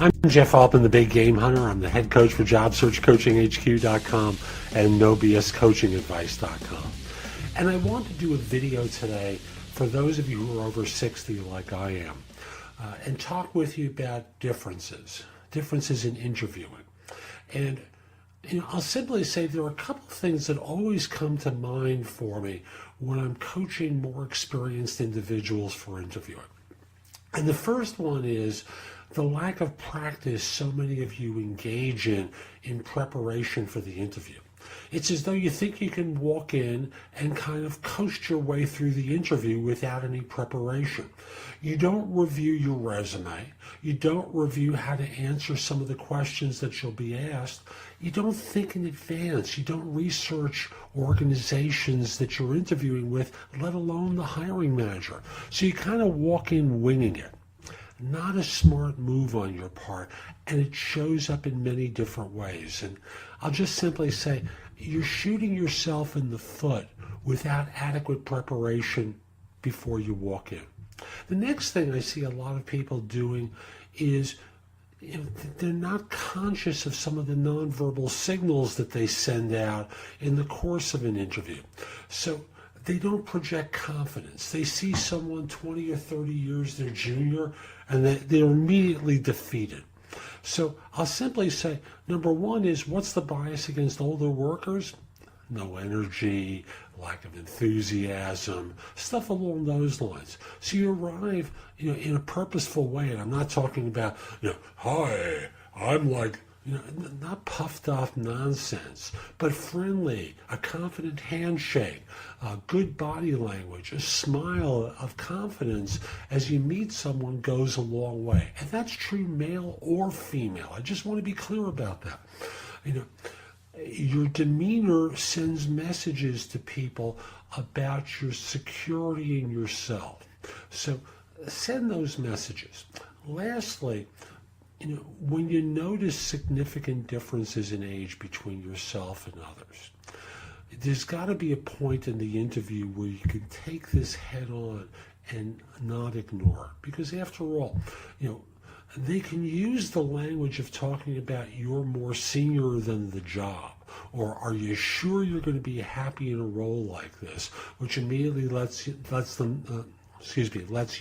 I'm Jeff Altman, the Big Game Hunter. I'm the head coach for JobSearchCoachingHQ.com and NoBSCoachingAdvice.com. And I want to do a video today for those of you who are over 60 like I am, and talk with you about differences in interviewing. And I'll simply say there are a couple of things that always come to mind for me when I'm coaching more experienced individuals for interviewing. And the first one is the lack of practice so many of you engage in preparation for the interview. It's as though you think you can walk in and kind of coast your way through the interview without any preparation. You don't review your resume. You don't review how to answer some of the questions that you'll be asked. You don't think in advance. You don't research organizations that you're interviewing with, let alone the hiring manager. So you kind of walk in winging it. Not a smart move on your part, and it shows up in many different ways. And I'll just simply say, you're shooting yourself in the foot without adequate preparation before you walk in. The next thing I see a lot of people doing is they're not conscious of some of the nonverbal signals that they send out in the course of an interview. So they don't project confidence. They see someone 20 or 30 years their junior, and they're immediately defeated. So I'll simply say, number one is, what's the bias against older workers? No energy, lack of enthusiasm, stuff along those lines. So you arrive, in a purposeful way, and I'm not talking about, hi, I'm like, not puffed off nonsense, but friendly, a confident handshake, good body language, a smile of confidence as you meet someone goes a long way. And that's true male or female. I just want to be clear about that. Your demeanor sends messages to people about your security in yourself. So send those messages. Lastly, when you notice significant differences in age between yourself and others, there's got to be a point in the interview where you can take this head on and not ignore it. Because after all, they can use the language of talking about you're more senior than the job, or are you sure you're going to be happy in a role like this, which immediately lets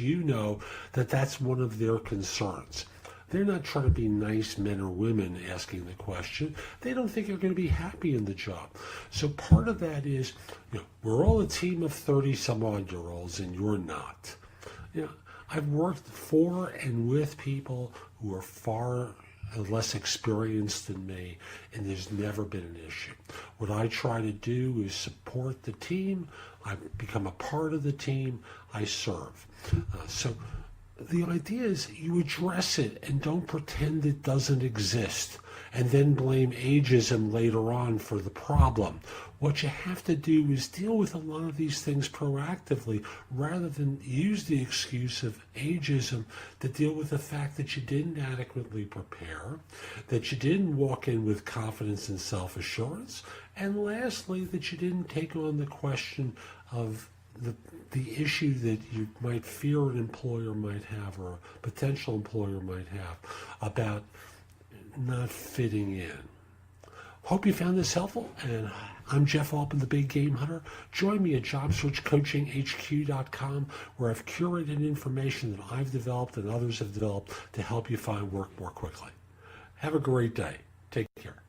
you know that that's one of their concerns. They're not trying to be nice men or women asking the question. They don't think you're going to be happy in the job. So part of that is, we're all a team of 30-some-odd-year-olds, and you're not. I've worked for and with people who are far less experienced than me, and there's never been an issue. What I try to do is support the team. I become a part of the team. I serve. So the idea is you address it and don't pretend it doesn't exist and then blame ageism later on for the problem. What you have to do is deal with a lot of these things proactively rather than use the excuse of ageism to deal with the fact that you didn't adequately prepare, that you didn't walk in with confidence and self-assurance, and lastly, that you didn't take on the question of the issue that you might fear an employer might have or a potential employer might have about not fitting in. Hope you found this helpful, and I'm Jeff Altman, the Big Game Hunter. Join me at JobSearchCoachingHQ.com, where I've curated information that I've developed and others have developed to help you find work more quickly. Have a great day. Take care.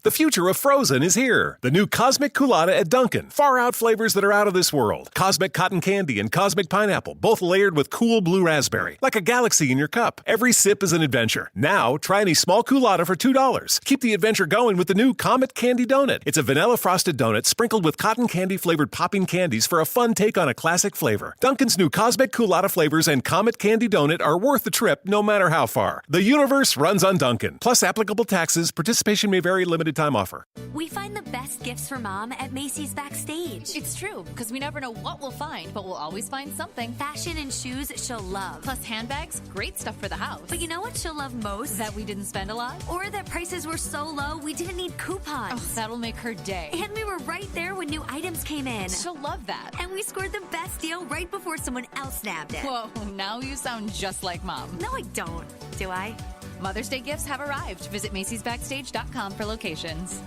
The future of frozen is here. The new Cosmic Culotta at Dunkin'. Far out flavors that are out of this world. Cosmic Cotton Candy and Cosmic Pineapple, both layered with cool blue raspberry. Like a galaxy in your cup. Every sip is an adventure. Now, try any small culotta for $2. Keep the adventure going with the new Comet Candy Donut. It's a vanilla frosted donut sprinkled with cotton candy flavored popping candies for a fun take on a classic flavor. Dunkin's new Cosmic Culotta flavors and Comet Candy Donut are worth the trip no matter how far. The universe runs on Dunkin'. Plus applicable taxes. Participation may vary. Limited time offer. We find the best gifts for mom at Macy's Backstage. It's true, because we never know what we'll find, but we'll always find something. Fashion and shoes she'll love. Plus handbags, great stuff for the house. But you know what she'll love most? That we didn't spend a lot? Or that prices were so low we didn't need coupons. Oh, that'll make her day. And we were right there when new items came in. She'll love that. And we scored the best deal right before someone else nabbed it. Whoa, now you sound just like mom. No, I don't. Do I? Mother's Day gifts have arrived. Visit Macy'sBackstage.com for locations.